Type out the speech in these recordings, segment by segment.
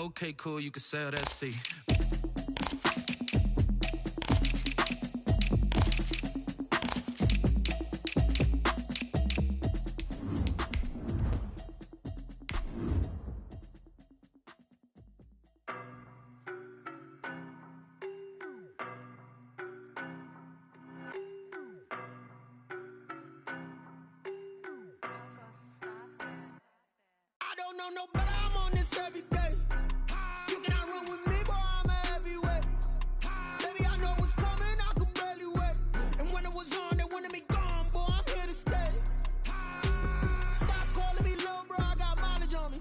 Okay, cool, you can sail that sea. I don't know no better, I'm on this every day. You cannot run with me, boy, I'm a heavyweight. Baby, I know what's coming, I could barely wait. And when it was on, they wanted me gone, boy, I'm here to stay. Stop calling me little bro, I got mileage on me.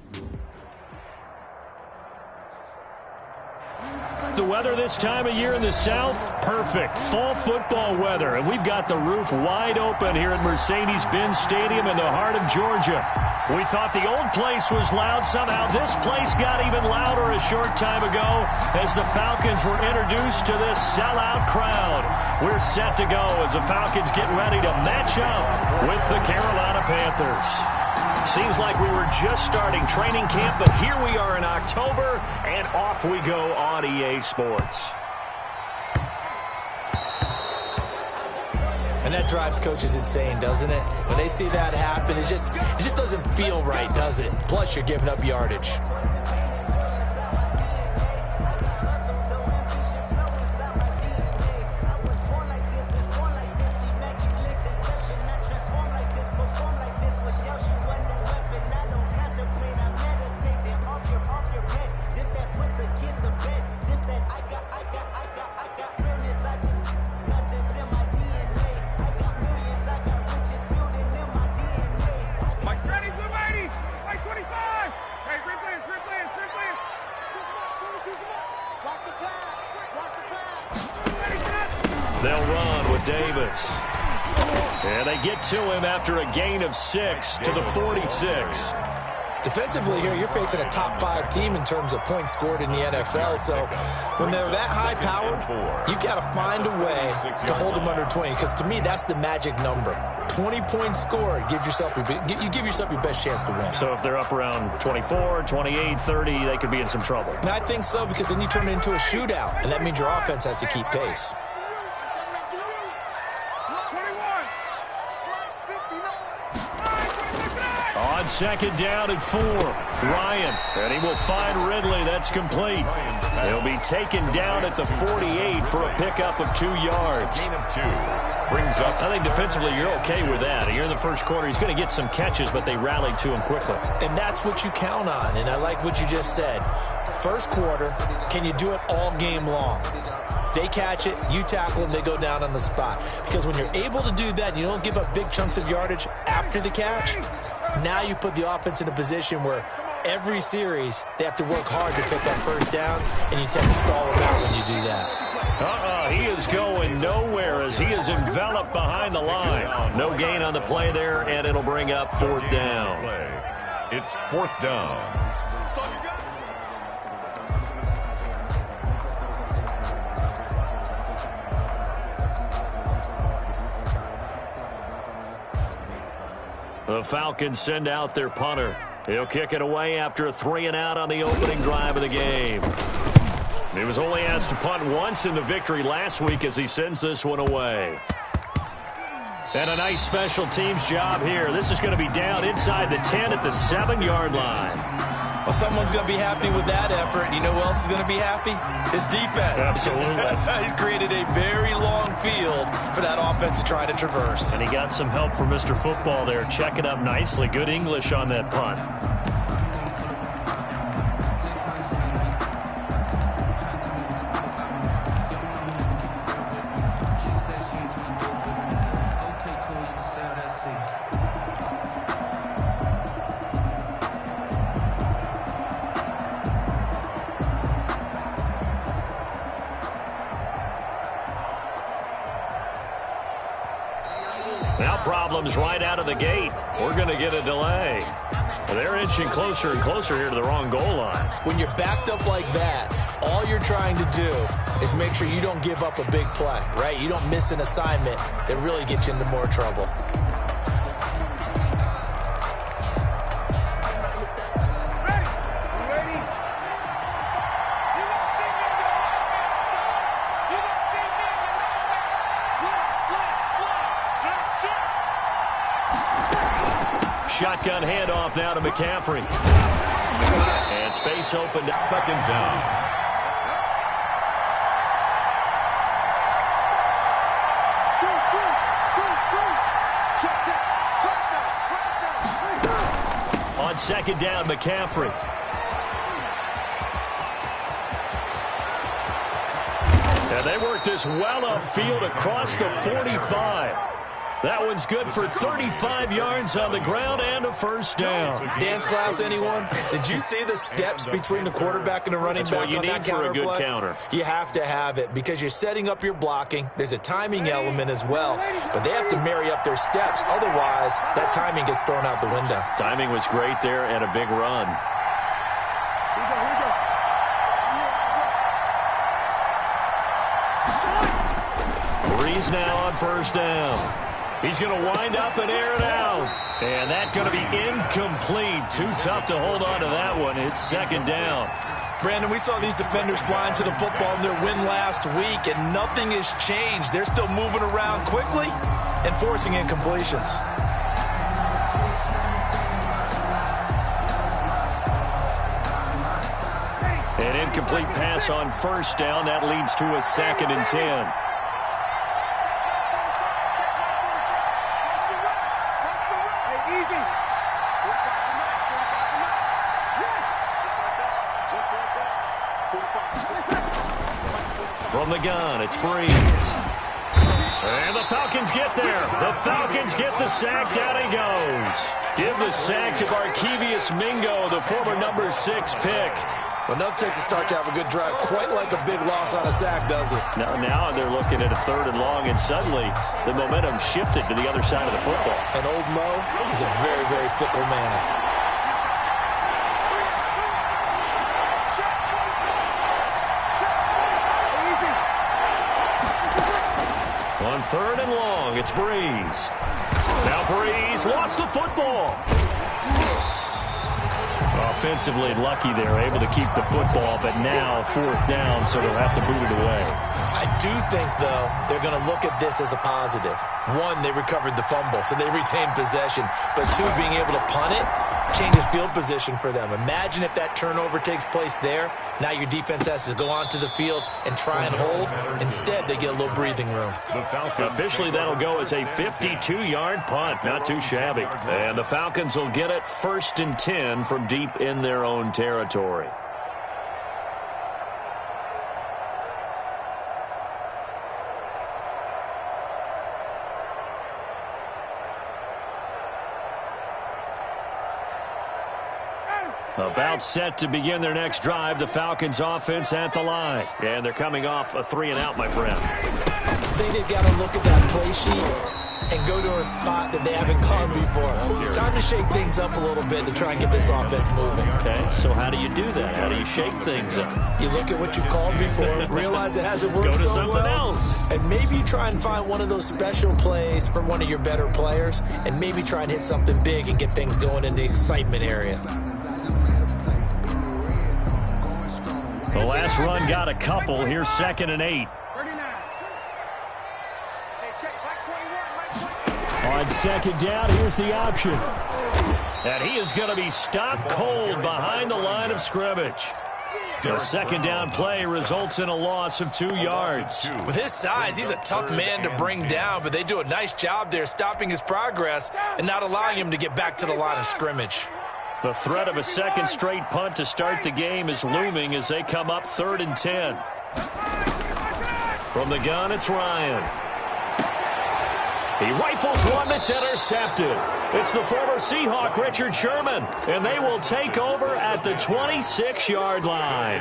The weather this time of year in the South, perfect. Fall football weather, and we've got the roof wide open here at Mercedes-Benz Stadium in the heart of Georgia. We thought the old place was loud. Somehow this place got even louder a short time ago as the Falcons were introduced to this sellout crowd. We're set to go as the Falcons get ready to match up with the Carolina Panthers. Seems like we were just starting training camp, but here we are in October, and off we go on EA Sports. And that drives coaches insane, doesn't it? When they see that happen, it just doesn't feel right, does it? Plus, you're giving up yardage. They'll run with Davis. And they get to him after a gain of 6 to the 46. Defensively here, you're facing a top-5 team in terms of points scored in the NFL. So when they're that high-powered, you've got to find a way to hold them under 20. Because to me, that's the magic number. 20 points scored gives yourself you give yourself your best chance to win. So if they're up around 24, 28, 30, they could be in some trouble. And I think so, because then you turn it into a shootout, and that means your offense has to keep pace. On second down and 4, Ryan, and he will find Ridley. That's complete. He'll be taken down at the 48 for a pickup of 2 yards. Gain of 2 brings up. I think defensively you're okay with that. Here in the first quarter, he's going to get some catches, but they rallied to him quickly. And that's what you count on, and I like what you just said. First quarter, can you do it all game long? They catch it, you tackle them, they go down on the spot. Because when you're able to do that, you don't give up big chunks of yardage after the catch. Now you put the offense in a position where every series they have to work hard to pick up first downs, and you tend to stall them out when you do that. He is going nowhere as he is enveloped behind the line. No gain on the play there, and it'll bring up 4th down. It's 4th down. The Falcons send out their punter. He'll kick it away after a 3-and-out on the opening drive of the game. He was only asked to punt once in the victory last week as he sends this one away. And a nice special teams job here. This is going to be down inside the 10 at the 7-yard line. Well, someone's going to be happy with that effort. And you know who else is going to be happy? His defense. Absolutely. He's created a very long field for that offense to try to traverse. And he got some help from Mr. Football there, checking up nicely. Good English on that punt. Now problems right out of the gate. We're going to get a delay. They're inching closer and closer here to the wrong goal line. When you're backed up like that, all you're trying to do is make sure you don't give up a big play, right? You don't miss an assignment that really gets you into more trouble. shotgun handoff now to McCaffrey. And space open. Second down. On second down, McCaffrey. And they work this well upfield across the 45. That one's good for 35 yards on the ground and a first down. Dance class, anyone? Did you see the steps between the quarterback and the running back on that counter play? That's what you need for a good counter. You have to have it because you're setting up your blocking. There's a timing element as well, but they have to marry up their steps. Otherwise, that timing gets thrown out the window. Timing was great there and a big run. Breeze now on first down. He's going to wind up and air it out. And that's going to be incomplete. Too tough to hold on to that one. It's second down. Brandon, we saw these defenders flying to the football in their win last week, and nothing has changed. They're still moving around quickly and forcing incompletions. An incomplete pass on first down. That leads to a 2nd and 10. From the gun, it's Breeze. And the Falcons get there. The Falcons get the sack. Down he goes. Give the sack to Barkevious Mingo, the former number 6 pick. Well, enough takes a start to have a good drive. Quite like a big loss on a sack, does it? Now they're looking at a 3rd and long, and suddenly the momentum shifted to the other side of the football. And old Mo is a very, very fickle man. On 3rd and long, it's Breeze. Now Breeze lost the football. Offensively lucky they're able to keep the football, but now 4th down, so they'll have to boot it away. I do think, though, they're going to look at this as a positive. 1, they recovered the fumble, so they retained possession. But 2, being able to punt it changes field position for them. Imagine if that turnover takes place there. Now your defense has to go onto the field and try and hold. Instead, they get a little breathing room. Officially, that'll go as a 52-yard punt. Not too shabby. And the Falcons will get it 1st and 10 from deep in their own territory. About set to begin their next drive, the Falcons offense at the line. And they're coming off a 3-and-out, my friend. I think they've got to look at that play sheet and go to a spot that they haven't gone before. Time to shake things up a little bit to try and get this offense moving. Okay, so how do you do that? How do you shake things up? You look at what you've called before, realize it hasn't worked go to so something well, else. And maybe you try and find one of those special plays from one of your better players, and maybe try and hit something big and get things going in the excitement area. The last run got a couple. Here's 2nd and 8. On 2nd down, here's the option. And he is going to be stopped cold behind the line of scrimmage. The 2nd down play results in a loss of 2 yards. With his size, he's a tough man to bring down, but they do a nice job there stopping his progress and not allowing him to get back to the line of scrimmage. The threat of a 2nd straight punt to start the game is looming as they come up 3rd and 10. From the gun, it's Ryan. He rifles one that's intercepted. It's the former Seahawk, Richard Sherman, and they will take over at the 26-yard line.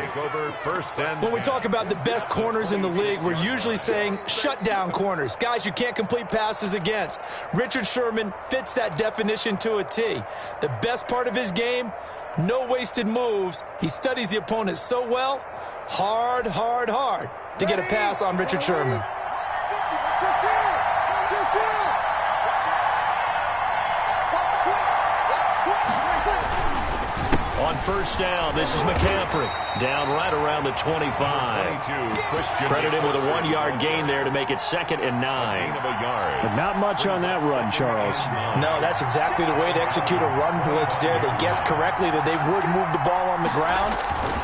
When we talk about the best corners in the league, we're usually saying shutdown corners, guys you can't complete passes against. Richard Sherman fits that definition to a T. The best part of his game, no wasted moves. He studies the opponent so well, hard to get a pass on Richard Sherman. On first down. This is McCaffrey. Down right around the 25. Credit him with a 1-yard gain there to make it 2nd and 9. But not much on that run, Charles. No, that's exactly the way to execute a run blitz there. They guessed correctly that they would move the ball on the ground,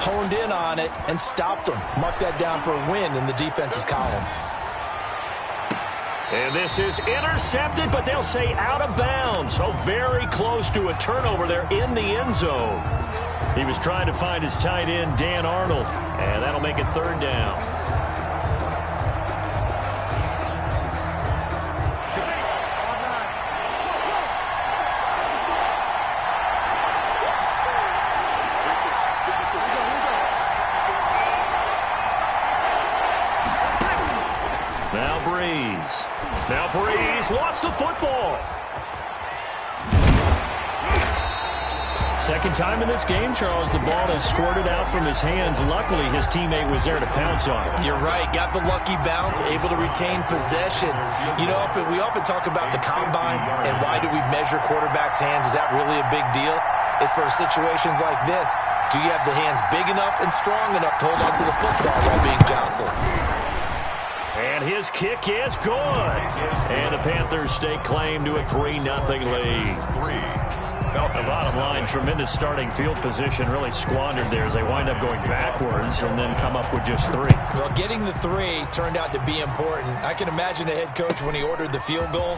honed in on it, and stopped them. Mark that down for a win in the defense's column. And this is intercepted, but they'll say out of bounds. So very close to a turnover there in the end zone. He was trying to find his tight end, Dan Arnold, and that'll make it 3rd down. Now Breeze lost the football. Second time in this game, Charles, the ball has squirted out from his hands. Luckily, his teammate was there to pounce on it. You're right. Got the lucky bounce, able to retain possession. You know, we often talk about the combine and why do we measure quarterbacks' hands. Is that really a big deal? It's for situations like this. Do you have the hands big enough and strong enough to hold on to the football while being jostled? And his kick is good. And the Panthers stake claim to a 3-0 lead. The bottom line, tremendous starting field position, really squandered there as they wind up going backwards and then come up with just 3. Well, getting the 3 turned out to be important. I can imagine the head coach, when he ordered the field goal,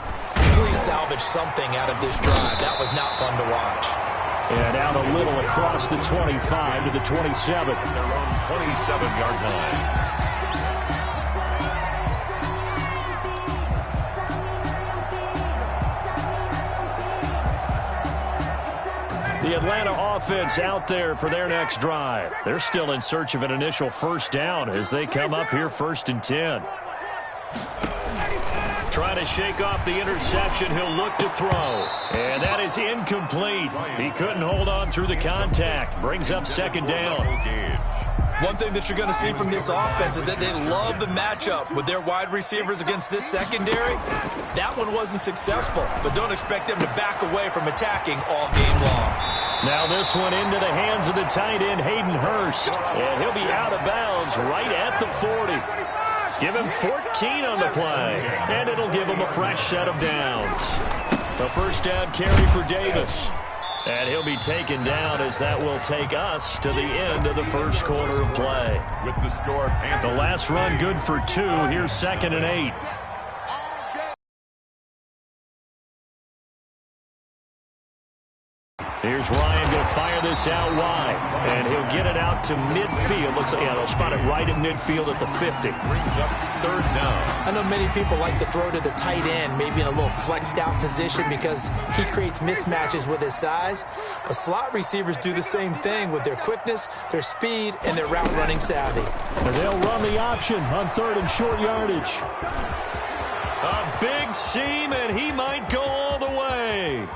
please salvage something out of this drive. That was not fun to watch. And out a little across the 25 to the 27. Their own 27-yard line. The Atlanta offense out there for their next drive. They're still in search of an initial first down as they come up here 1st and 10. Trying to shake off the interception. He'll look to throw. And that is incomplete. He couldn't hold on through the contact. Brings up 2nd down. One thing that you're going to see from this offense is that they love the matchup with their wide receivers against this secondary. That one wasn't successful, but don't expect them to back away from attacking all game long. Now this one into the hands of the tight end, Hayden Hurst. And he'll be out of bounds right at the 40. Give him 14 on the play, and it'll give him a fresh set of downs. The first down carry for Davis. And he'll be taken down as that will take us to the end of the first quarter of play. With the score, The last run good for 2. Here's 2nd and 8. Here's Ryan going to fire this out wide. And he'll get it out to midfield. Looks like, they'll spot it right at midfield at the 50. brings up 3rd down. I know many people like to throw to the tight end, maybe in a little flexed out position because he creates mismatches with his size. But slot receivers do the same thing with their quickness, their speed, and their route running savvy. And they'll run the option on 3rd and short yardage. A big seam, and he might go all the way.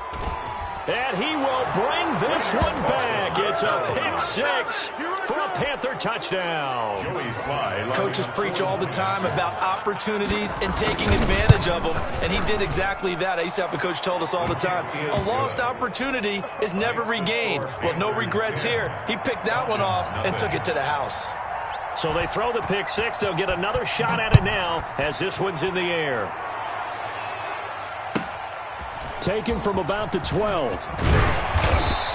And he will bring this one back. It's a pick 6 for a Panther touchdown. Coaches preach all the time about opportunities and taking advantage of them, and he did exactly that. I used to have a coach told us all the time, a lost opportunity is never regained. Well, no regrets here. He picked that one off and took it to the house. So they throw the pick 6. They'll get another shot at it now as this one's in the air. Taken from about the 12.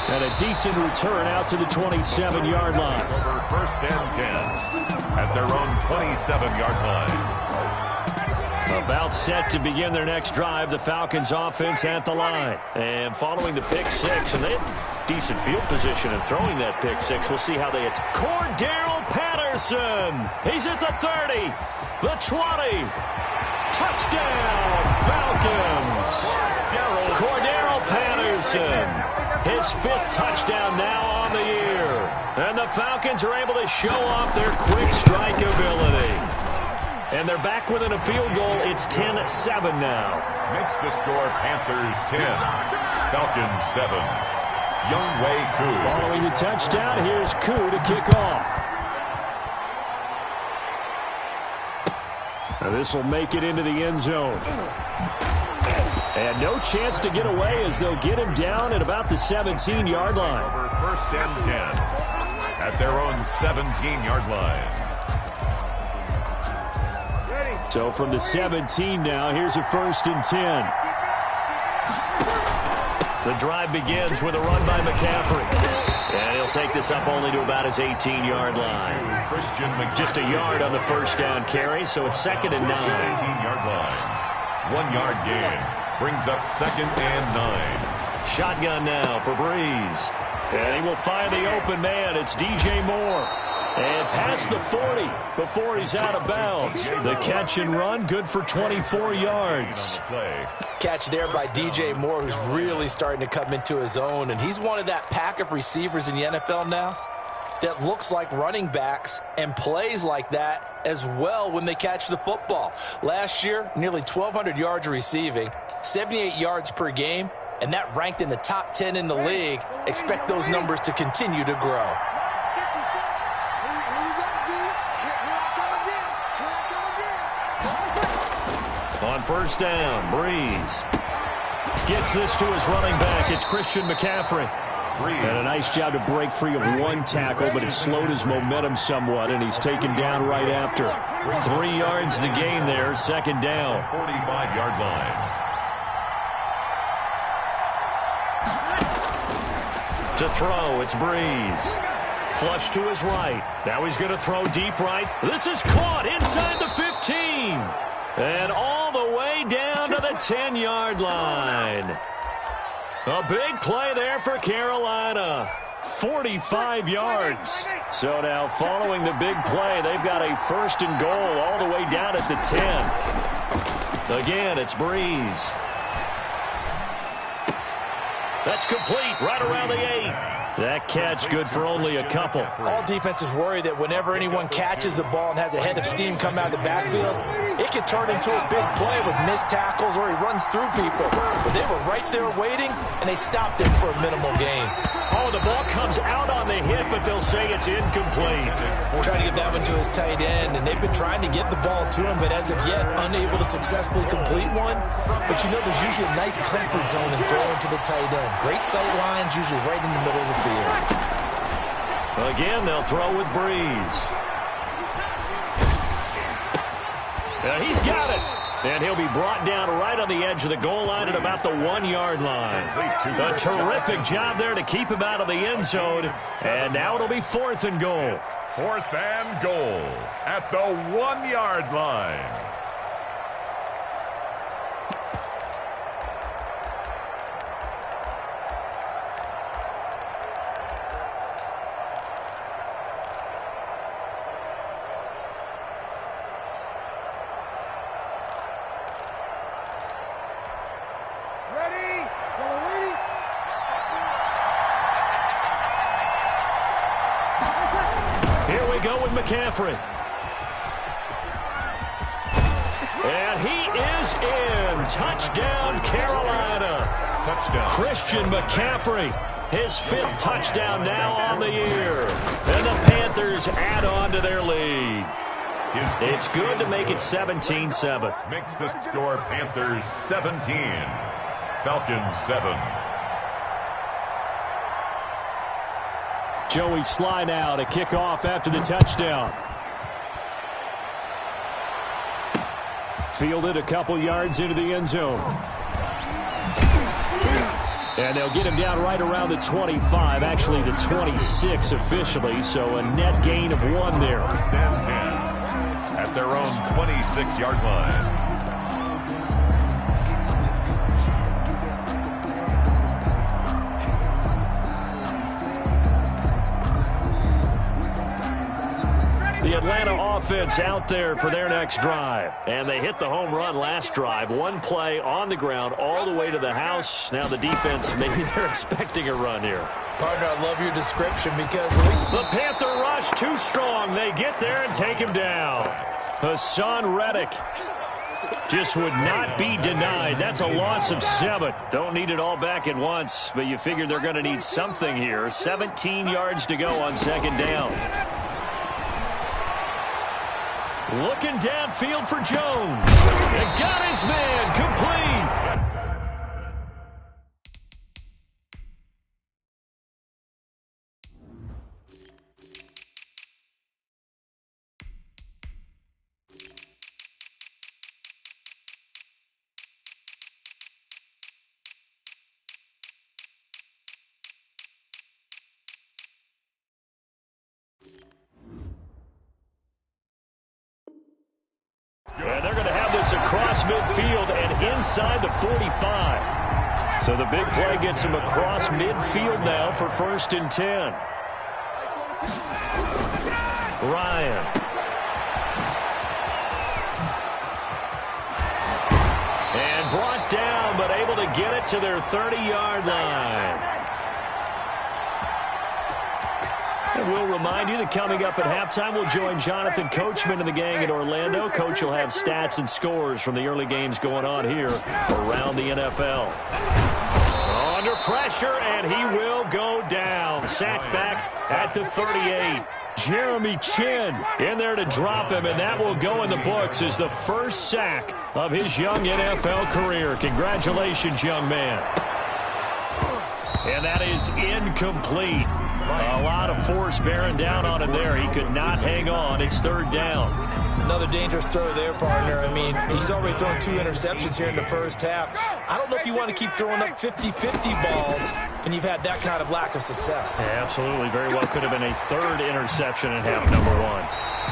And a decent return out to the 27-yard line. Over 1st and 10 at their own 27-yard line. About set to begin their next drive. The Falcons offense at the line. And following the pick 6, and they have decent field position in throwing that pick 6. We'll see how they attack. Cordero Patterson. He's at the 30, the 20. Touchdown, Falcons. Cordero Patterson, his 5th touchdown now on the year. And the Falcons are able to show off their quick strike ability. And they're back within a field goal. It's 10-7 now. Makes the score Panthers 10, Falcons 7. Younghoe Koo. Following the touchdown, here's Koo to kick off. Now this will make it into the end zone. And no chance to get away as they'll get him down at about the 17-yard line. Over 1st and 10 at their own 17-yard line. So from the 17 now, here's a 1st and 10. The drive begins with a run by McCaffrey. And he'll take this up only to about his 18-yard line. Just a yard on the 1st down carry, so it's 2nd and 9. 18-yard line. 1-yard gain. Brings up 2nd and 9. Shotgun now for Breeze. And he will find the open man. It's DJ Moore. And past the 40 before he's out of bounds. The catch and run, good for 24 yards. Catch there by DJ Moore, who's really starting to come into his own. And he's one of that pack of receivers in the NFL now that looks like running backs and plays like that as well when they catch the football. Last year, nearly 1,200 yards receiving, 78 yards per game, and that ranked in the top 10 in the league. Expect those numbers to continue to grow. On 1st down, Breeze gets this to his running back. It's Christian McCaffrey. And a nice job to break free of one tackle, but it slowed his momentum somewhat, and he's taken down right after. 3 yards the gain there, 2nd down. 45-yard line. To throw, it's Breeze. Flush to his right. Now he's going to throw deep right. This is caught inside the 15. And all the way down to the 10-yard line. A big play there for Carolina. 45 yards. So now following the big play, they've got a 1st and goal all the way down at the 10. Again, it's Breeze. That's complete right around the 8. That catch good for only a couple. All defenses worry that whenever anyone catches the ball and has a head of steam come out of the backfield, it could turn into a big play with missed tackles or he runs through people. But they were right there waiting, and they stopped him for a minimal gain. Oh, the ball comes out on the hit, but they'll say it's incomplete. Trying to get that one to his tight end, and they've been trying to get the ball to him, but as of yet, unable to successfully complete one. But you know there's usually a nice comfort zone in throwing to the tight end. Great sight lines, usually right in the middle of the field. Again, they'll throw with Breeze. He's got it. And he'll be brought down right on the edge of the goal line at about the 1-yard line. A terrific job there to keep him out of the end zone. And now it'll be 4th and goal. 4th and goal at the 1-yard line. McCaffrey. And he is in. Touchdown, Carolina. Touchdown. Christian McCaffrey. His 5th touchdown now on the year. And the Panthers add on to their lead. It's good to make it 17-7. Makes the score Panthers 17. Falcons 7. Joey Sly now to kick off after the touchdown. Fielded a couple yards into the end zone. And they'll get him down right around the 25, actually the 26 officially, so a net gain of 1 there. 1st and 10 at their own 26-yard line. The Atlanta offense out there for their next drive. And they hit the home run last drive. 1 play on the ground all the way to the house. Now the defense, maybe they're expecting a run here. Partner, I love your description because the Panther rush too strong. They get there and take him down. Hassan Reddick just would not be denied. That's a loss of 7. Don't need it all back at once, but you figure they're going to need something here. 17 yards to go on 2nd down. Looking downfield for Jones. And got his man complete. is across midfield and inside the 45. So the big play gets him across midfield now for 1st and 10. Ryan. And brought down, but able to get it to their 30-yard line. And we'll remind you that coming up at halftime, we'll join Jonathan Coachman and the gang in Orlando. Coach will have stats and scores from the early games going on here around the NFL. Under pressure, and he will go down. Sacked back at the 38. Jeremy Chin in there to drop him, and that will go in the books as the first sack of his young NFL career. Congratulations, young man. And that is incomplete. A lot of force bearing down on him there. He could not hang on. It's 3rd down. Another dangerous throw there, partner. I mean, he's already thrown 2 interceptions here in the first half. I don't know if you want to keep throwing up 50-50 balls and you've had that kind of lack of success. Yeah, absolutely. Very well could have been a 3rd interception in half number 1.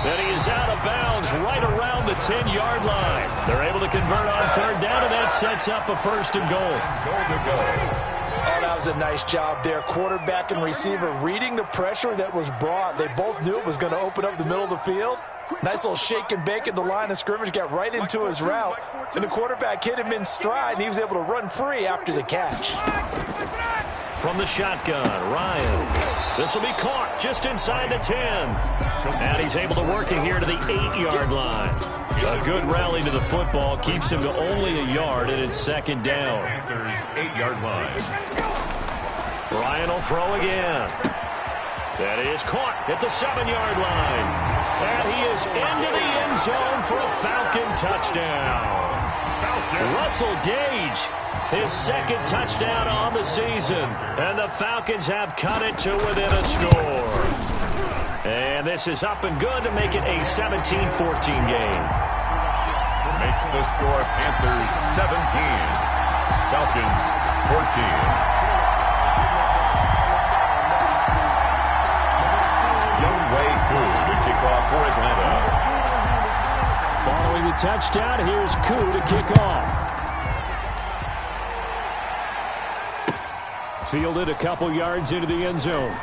Then he is out of bounds right around the 10-yard line. They're able to convert on 3rd down, and that sets up a 1st and goal. Oh, that was a nice job there. Quarterback and receiver reading the pressure that was brought. They both knew it was going to open up the middle of the field. Nice little shake and bake at the line of scrimmage, got right into his route, and the quarterback hit him in stride, and he was able to run free after the catch. From the shotgun, Ryan. This will be caught just inside the 10. And he's able to work it here to the 8-yard line. A good rally to the football keeps him to only a yard, and it's 2nd down. Panthers 8-yard line. Ryan will throw again. That is caught at the 7-yard line. And he is into the end zone for a Falcon touchdown. Russell Gage, his 2nd touchdown on the season. And the Falcons have cut it to within a score. And this is up and good to make it a 17-14 game. Makes the score Panthers 17, Falcons 14. To kick off for Atlanta. Following the touchdown, here's Koo to kick off. Fielded a couple yards into the end zone.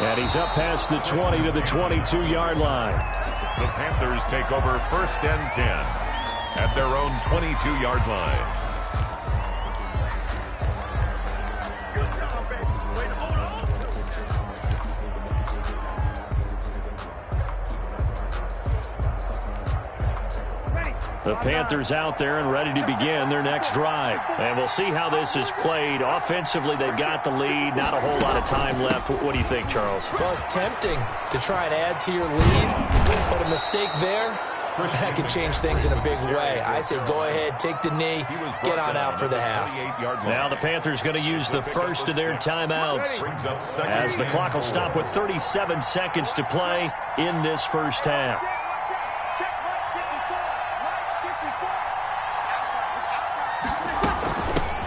And he's up past the 20 to the 22-yard line. The Panthers take over 1st and 10 at their own 22-yard line. The Panthers out there and ready to begin their next drive. And we'll see how this is played. Offensively, they've got the lead. Not a whole lot of time left. What do you think, Charles? Well, it's tempting to try and add to your lead, but a mistake there, that could change things in a big way. I say go ahead, take the knee, get on out for the half. Now the Panthers going to use the first of their timeouts as the clock will stop with 37 seconds to play in this first half.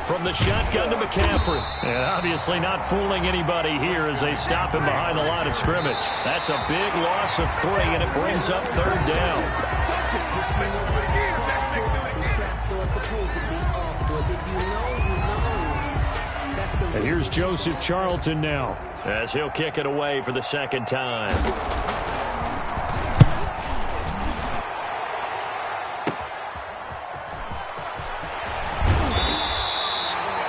From the shotgun to McCaffrey. And obviously not fooling anybody here as they stop him behind the line of scrimmage. That's a big loss of 3, and it brings up 3rd down. And here's Joseph Charlton now as he'll kick it away for the 2nd time.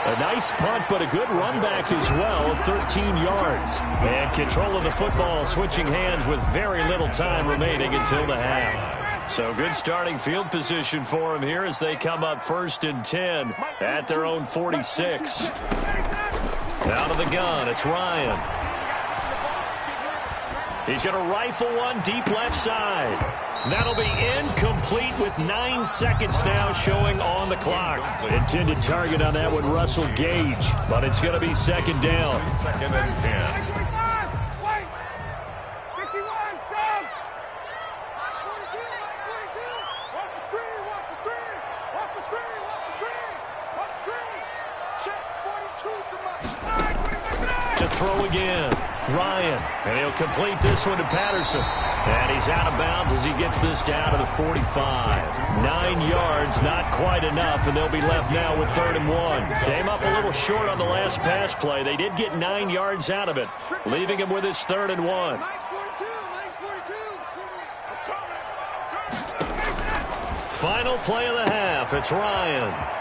A nice punt, but a good run back as well, 13 yards. And control of the football switching hands with very little time remaining until the half. So good starting field position for him here as they come up 1st and 10 at their own 46. Out of the gun, it's Ryan. He's going to rifle one deep left side. That'll be incomplete with 9 seconds now showing on the clock. Intended target on that one, Russell Gage, but it's going to be 2nd down. 2nd and 10. To throw again. Ryan, and he'll complete this one to Patterson. And he's out of bounds as he gets this down to the 45. 9 yards, not quite enough, and they'll be left now with 3rd and 1. Came up a little short on the last pass play. They did get 9 yards out of it, leaving him with his 3rd and 1. Final play of the half. It's Ryan.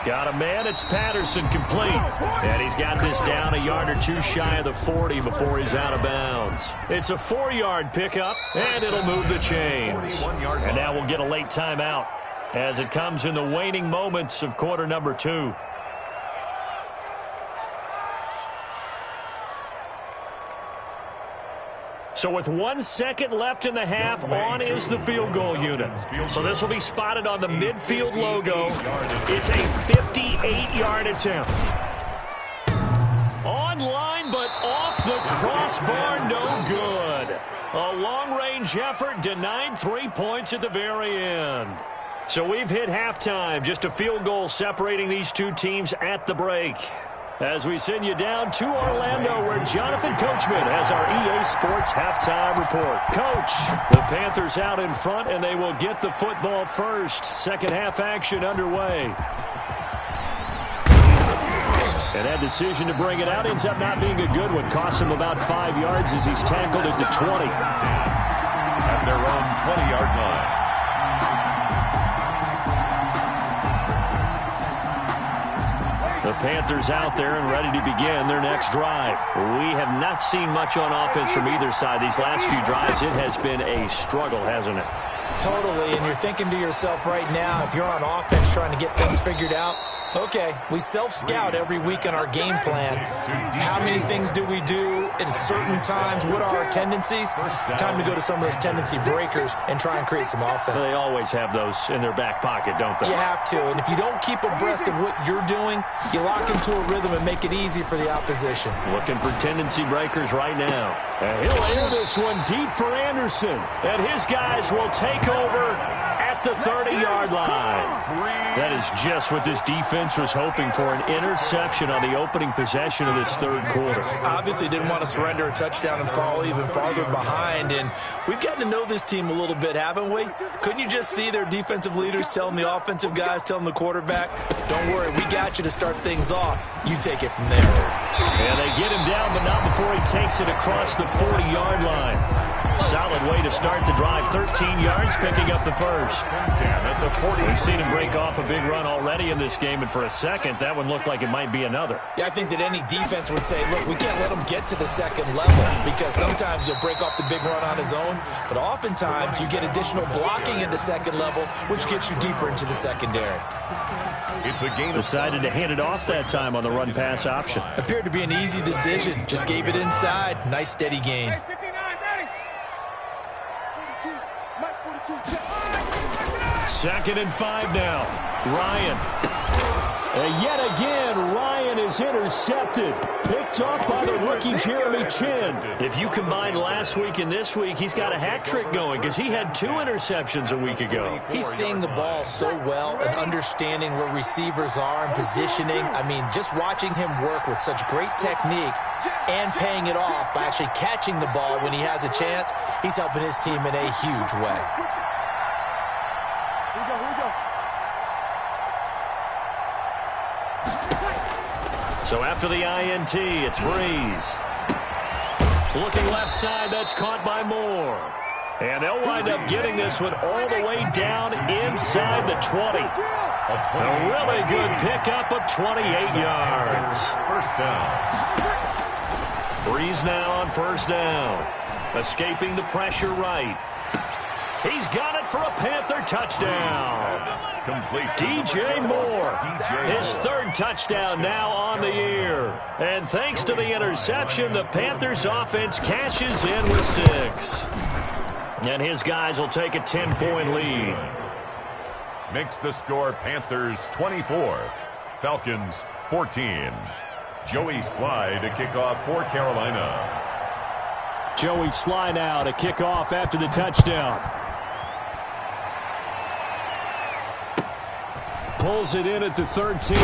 Got a man. It's Patterson complete. And he's got this down a yard or two shy of the 40 before he's out of bounds. It's a 4-yard pickup, and it'll move the chains. And now we'll get a late timeout as it comes in the waning moments of quarter number 2. So with 1 second left in the half, on is the field goal unit. So this will be spotted on the midfield logo. It's a 58-yard attempt. On line, but off the crossbar, no good. A long-range effort denied 3 points at the very end. So we've hit halftime, just a field goal separating these two teams at the break. As we send you down to Orlando, where Jonathan Coachman has our EA Sports halftime report. Coach, the Panthers out in front, and they will get the football first. Second half action underway. And that decision to bring it out ends up not being a good one. Costs him about 5 yards as he's tackled at the 20. At their own 20-yard line. The Panthers out there and ready to begin their next drive. We have not seen much on offense from either side. These last few drives, it has been a struggle, hasn't it? Totally, and you're thinking to yourself right now, if you're on offense trying to get things figured out, okay, we self-scout every week on our game plan. How many things do we do at certain times? What are our tendencies? Time to go to some of those tendency breakers and try and create some offense. They always have those in their back pocket, don't they? You have to, and if you don't keep abreast of what you're doing, you lock into a rhythm and make it easy for the opposition. Looking for tendency breakers right now. And he'll air this one deep for Anderson. And his guys will take over at the 30-yard line. That is just what this defense was hoping for, an interception on the opening possession of this third quarter. Obviously didn't want to surrender a touchdown and fall even farther behind, and we've gotten to know this team a little bit, haven't we? Couldn't you just see their defensive leaders telling the offensive guys, telling the quarterback, don't worry, we got you to start things off. You take it from there. And they get him down, but not before he takes it across the 40-yard line. Solid way to start the drive. 13 yards, picking up the first. We've seen him break off a big run already in this game, and for a second, that one looked like it might be another. Yeah, I think that any defense would say, look, we can't let him get to the second level, because sometimes he'll break off the big run on his own, but oftentimes you get additional blocking at the second level, which gets you deeper into the secondary. It's a gain. Decided to hand it off that time on the run-pass option. Appeared to be an easy decision. Just gave it inside. Nice, steady gain. Second and 5 now. Ryan. And yet again, Ryan is intercepted. Picked off by the rookie Jeremy Chin. If you combine last week and this week, he's got a hat trick going because he had 2 interceptions a week ago. He's seeing the ball so well and understanding where receivers are and positioning. I mean, just watching him work with such great technique and paying it off by actually catching the ball when he has a chance, he's helping his team in a huge way. So after the INT, it's Breeze. Looking left side, that's caught by Moore. And they'll wind up getting this one all the way down inside the 20. A really good pickup of 28 yards. First down. Breeze now on first down. Escaping the pressure right. He's got it for a Panther touchdown. Complete. DJ Moore, his third touchdown now on the year. And thanks to the interception, the Panthers offense cashes in with 6. And his guys will take a 10-point lead. Makes the score Panthers 24, Falcons 14. Joey Slye to kick off for Carolina. Joey Slye now to kick off after the touchdown. Pulls it in at the 13.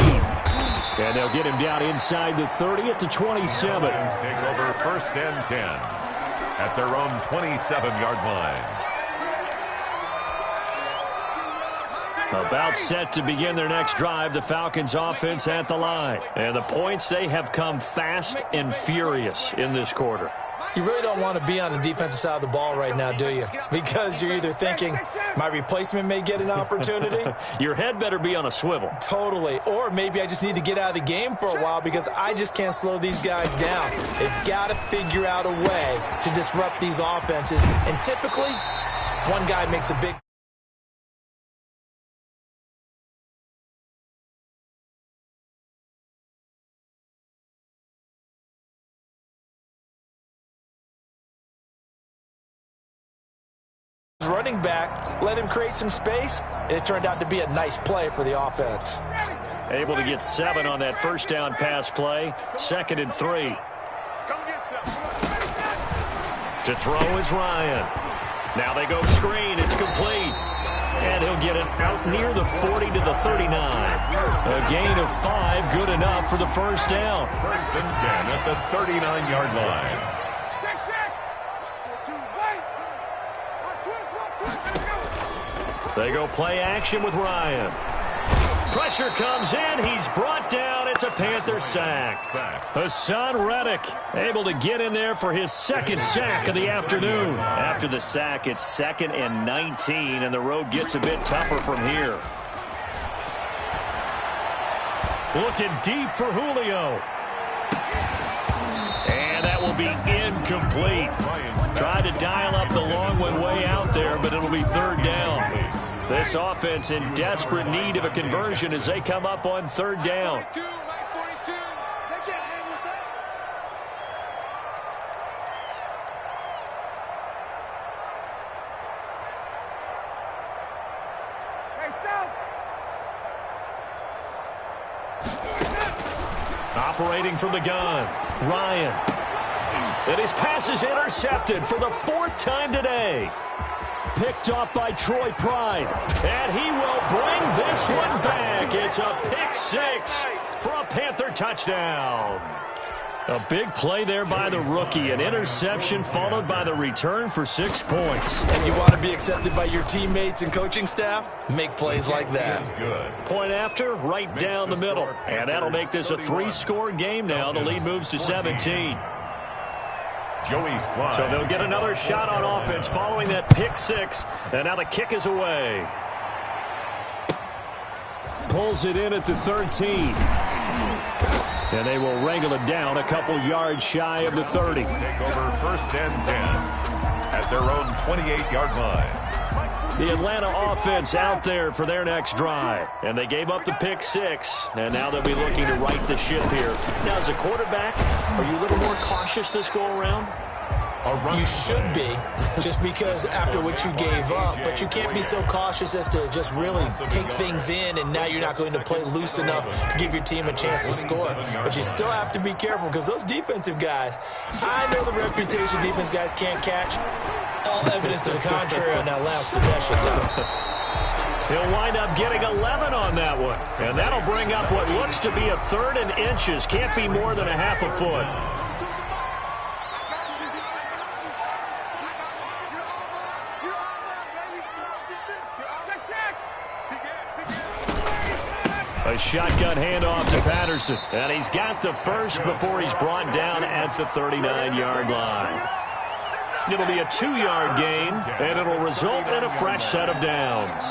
And they'll get him down inside the 30 at the 27. Falcons take over 1st and 10 at their own 27-yard line. About set to begin their next drive, the Falcons offense at the line. And the points, they have come fast and furious in this quarter. You really don't want to be on the defensive side of the ball right now, do you? Because you're either thinking, my replacement may get an opportunity. Your head better be on a swivel. Totally. Or maybe I just need to get out of the game for a while because I just can't slow these guys down. They've got to figure out a way to disrupt these offenses. And typically, one guy makes a big... running back, let him create some space, and it turned out to be a nice play for the offense. Able to get 7 on that first down pass play. 2nd and 3. To throw is Ryan. Now they go screen. It's complete. And he'll get it out near the 40 to the 39. A gain of 5, good enough for the first down. 1st and 10 at the 39-yard line. They go play action with Ryan. Pressure comes in. He's brought down. It's a Panther sack. Hassan Reddick able to get in there for his 2nd sack of the afternoon. After the sack, it's 2nd and 19, and the road gets a bit tougher from here. Looking deep for Julio. And that will be incomplete. Tried to dial up the long one way out there, but it'll be 3rd down. This offense in desperate need of a conversion as they come up on 3rd down. Operating from the gun, Ryan. And his pass is intercepted for the 4th time today. Picked off by Troy Pride. And he will bring this one back. It's a pick 6 for a Panther touchdown. A big play there by the rookie. An interception followed by the return for 6 points. And you want to be accepted by your teammates and coaching staff? Make plays like that. Point after, right down the middle. And that'll make this a 3-score game now. The lead moves to 17. Joey Slide. So they'll get another shot on offense following that pick 6. And now the kick is away. Pulls it in at the 13. And they will wrangle it down a couple yards shy of the 30. Take over 1st and 10 at their own 28-yard line. The Atlanta offense out there for their next drive. And they gave up the pick 6. And now they'll be looking to right the ship here. Now, as a quarterback, are you a little more cautious this go-around? You should be, just because after what you gave up. But you can't be so cautious as to just really take things in, and now you're not going to play loose enough to give your team a chance to score. But you still have to be careful, because those defensive guys, I know the reputation defense guys can't catch. All evidence to the contrary on that last possession. He'll wind up getting 11 on that one. And that'll bring up what looks to be a 3rd and inches. Can't be more than a half a foot. A shotgun handoff to Patterson. And he's got the first before he's brought down at the 39-yard line. It'll be a 2-yard gain, and it'll result in a fresh set of downs.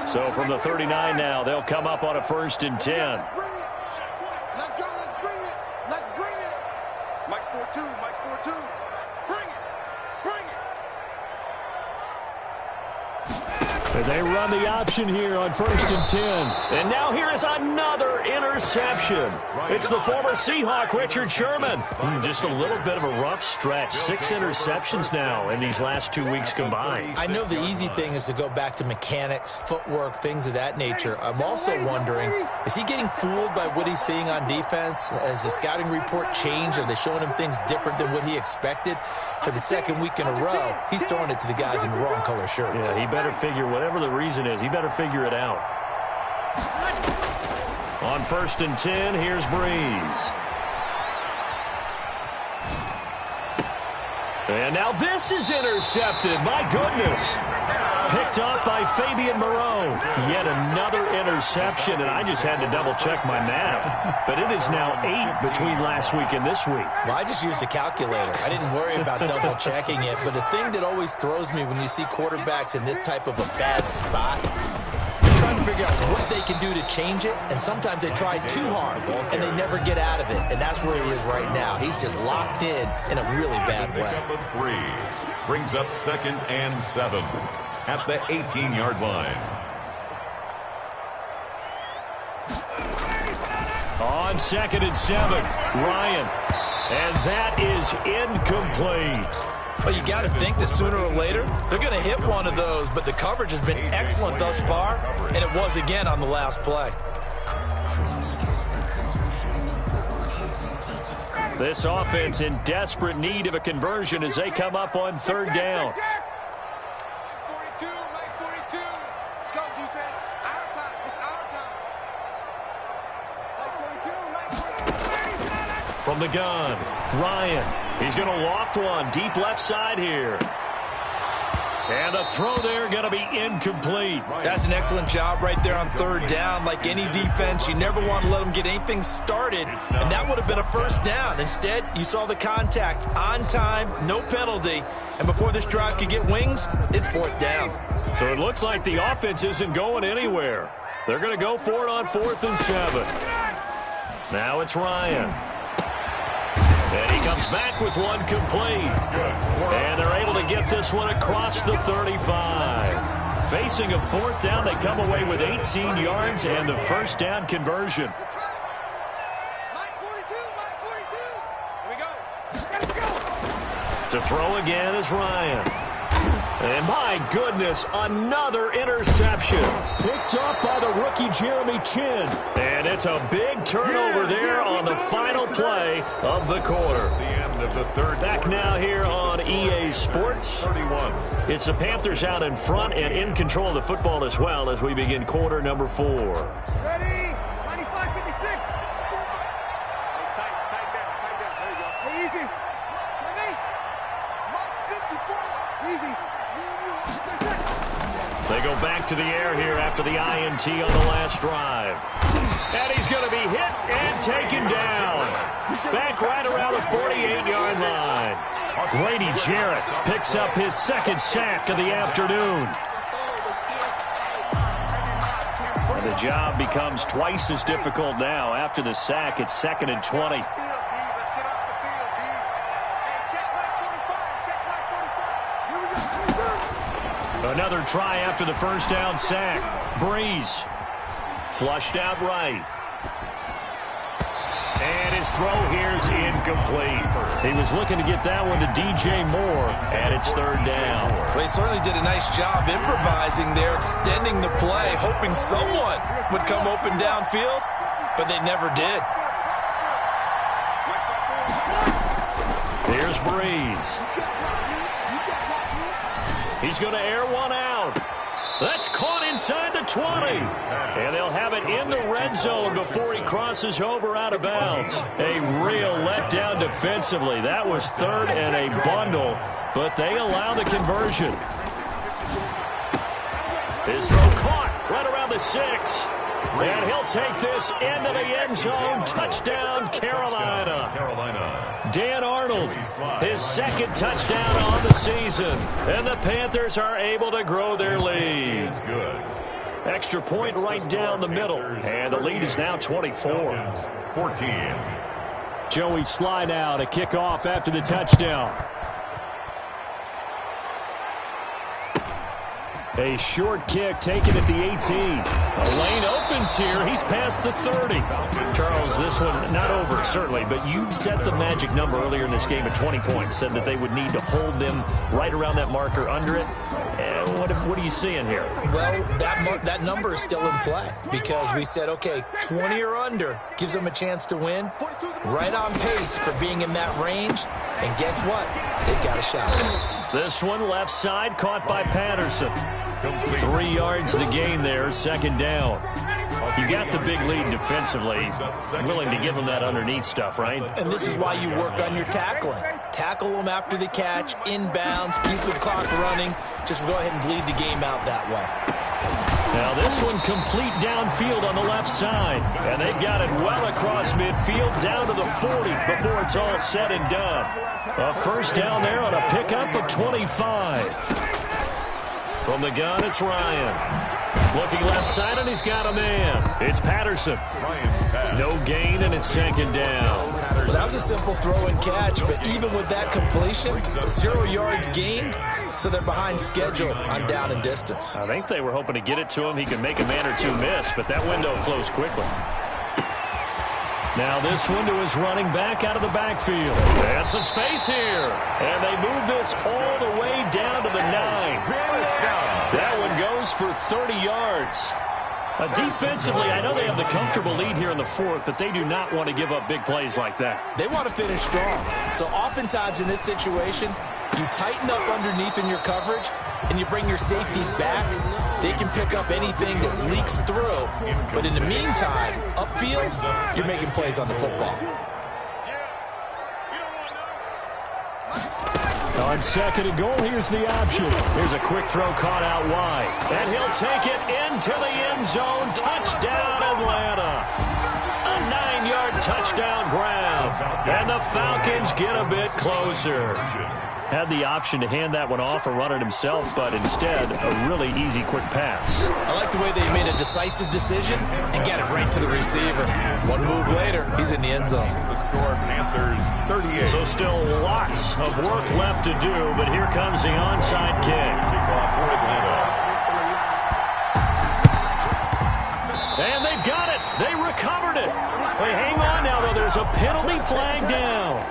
So from the 39 now, they'll come up on a 1st and 10. Let's go, let's bring it. Let's bring it. Mike's 4-2, Mike's 4-2. Bring it. Bring it. And they run the option here on 1st and 10. And now here is another interception. interception. It's the former Seahawk, Richard Sherman. Just a little bit of a rough stretch. 6 interceptions now in these last 2 weeks combined. I know the easy thing is to go back to mechanics, footwork, things of that nature. I'm also wondering, is he getting fooled by what he's seeing on defense? Has the scouting report changed? Are they showing him things different than what he expected? For the second week in a row, he's throwing it to the guys in the wrong color shirts. Yeah, he better figure, whatever the reason is, he better figure it out. On 1st and 10, here's Breeze. And now this is intercepted. My goodness. Picked up by Fabian Moreau. Yet another interception, and I just had to double-check my math. But it is now 8 between last week and this week. Well, I just used a calculator. I didn't worry about double-checking it. But the thing that always throws me when you see quarterbacks in this type of a bad spot, they're trying to figure out what they can do to change it, and sometimes they try too hard, and they never get out of it. And that's where he is right now. He's just locked in a really bad way. Number 3 brings up 2nd and 7 at the 18-yard line. On 2nd and 7, Ryan. And that is incomplete. Well, you got to think that sooner or later, they're going to hit one of those, but the coverage has been excellent thus far, and it was again on the last play. This offense in desperate need of a conversion as they come up on 3rd down. From the gun, Ryan. He's going to loft one deep left side here. And the throw there going to be incomplete. That's an excellent job right there on 3rd down. Like any defense, you never want to let them get anything started, and that would have been a 1st down. Instead, you saw the contact on time, no penalty, and before this drive could get wings, it's 4th down. So it looks like the offense isn't going anywhere. They're going to go for it on 4th and 7. Now it's Ryan. And he comes back with one complete. And they're able to get this one across the 35. Facing a 4th down, they come away with 18 yards and the 1st down conversion. To throw again is Ryan. And my goodness, another interception. Picked up by the rookie Jeremy Chin. And it's a big turnover there on the final play of the quarter. The end of the 3rd. Back now here on EA Sports. 31. It's the Panthers out in front and in control of the football as well as we begin quarter number 4. Ready? 95-56. Tight down. There you go. Hey, easy. 54. Easy. They go back to the air here after the INT on the last drive. And he's going to be hit and taken down. Back right around the 48-yard line. Grady Jarrett picks up his 2nd sack of the afternoon. And the job becomes twice as difficult now. After the sack, it's 2nd and 20. Another try after the 1st down sack. Breeze. Flushed out right. And his throw here's incomplete. He was looking to get that one to DJ Moore, and it's 3rd down. Well, he certainly did a nice job improvising there, extending the play, hoping someone would come open downfield, but they never did. Here's Breeze. He's going to air one out. That's caught inside the 20. And they'll have it in the red zone before he crosses over out of bounds. A real letdown defensively. That was 3rd and a bundle, but they allow the conversion. His throw caught right around the 6. And he'll take this into the end zone. Touchdown, Carolina. Dan Arnold, his 2nd touchdown on the season. And the Panthers are able to grow their lead. Extra point right down the middle. And the lead is now 24. 14. Joey slide out, a kickoff after the touchdown. A short kick taken at the 18. A lane open opens here. He's past the 30. Charles, this one not over, certainly, but you set the magic number earlier in this game at 20 points, said that they would need to hold them right around that marker under it. What are you seeing here? Well, that number is still in play because we said, okay, 20 or under gives them a chance to win. Right on pace for being in that range. And guess what? They've got a shot. This one left side caught by Patterson. 3 yards to gain there, second down. You got the big lead defensively. Willing to give them that underneath stuff, right? And this is why you work on your tackling. Tackle them after the catch, inbounds, keep the clock running. Just go ahead and bleed the game out that way. Now this one complete downfield on the left side. And they've got it well across midfield down to the 40 before it's all said and done. A first down there on a pickup of 25. From the gun, it's Ryan. Looking left side, and he's got a man. It's Patterson. No gain, and it's second down. Well, that was a simple throw and catch, but even with that completion, 0 yards gained, so they're behind schedule on down and distance. I think they were hoping to get it to him. He could make a man or two miss, but that window closed quickly. Now this one to his running back out of the backfield. And some space here. And they move this all the way down to the 9. That one goes for 30 yards. Defensively, I know they have the comfortable lead here in the 4th, but they do not want to give up big plays like that. They want to finish strong. So oftentimes in this situation, you tighten up underneath in your coverage, and you bring your safeties back. They can pick up anything that leaks through. But in the meantime, upfield, you're making plays on the football. On second and goal, here's the option. Here's a quick throw caught out wide. And he'll take it into the end zone. Touchdown, Atlanta. A 9-yard touchdown grab. And the Falcons get a bit closer. Had the option to hand that one off or run it himself, but instead, a really easy, quick pass. I like the way they made a decisive decision and got it right to the receiver. One move later, he's in the end zone. The score, Panthers 38. So still lots of work left to do, but here comes the onside kick. Kickoff for Atlanta. And they've got it. They recovered it. Wait, hang on now, though. There's a penalty flag down.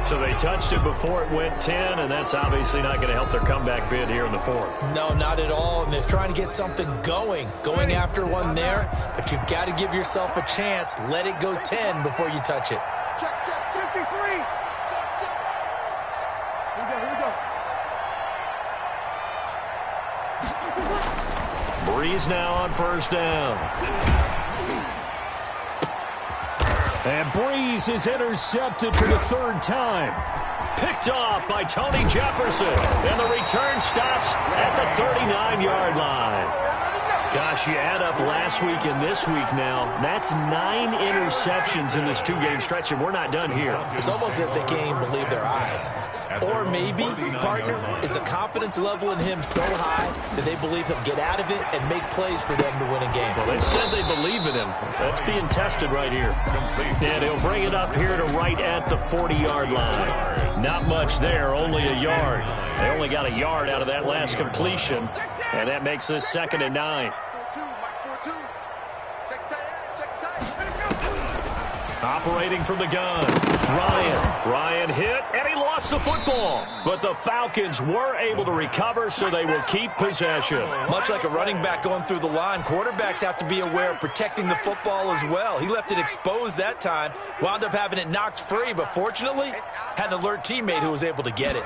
So they touched it before it went 10, and that's obviously not going to help their comeback bid here in the 4th. No, not at all, and they're trying to get something going after one there, but you've got to give yourself a chance. Let it go 10 before you touch it. Check, 53. Check. Here we go. Breeze now on first down. And Breeze is intercepted for the 3rd time. Picked off by Tony Jefferson. And the return stops at the 39-yard line. Gosh, you add up last week and this week now. That's 9 interceptions in this 2-game stretch, and we're not done here. It's almost as if they can't even believe their eyes. Or maybe, partner, is the confidence level in him so high that they believe he'll get out of it and make plays for them to win a game. Well, they've said they believe in him. That's being tested right here. And he'll bring it up here to right at the 40-yard line. Not much there, only a yard. They only got a yard out of that last completion, and that makes this 2nd and 9. Operating from the gun, Ryan hit, and he lost the football. But the Falcons were able to recover, so they will keep possession. Much like a running back going through the line, quarterbacks have to be aware of protecting the football as well. He left it exposed that time, wound up having it knocked free, but fortunately, had an alert teammate who was able to get it.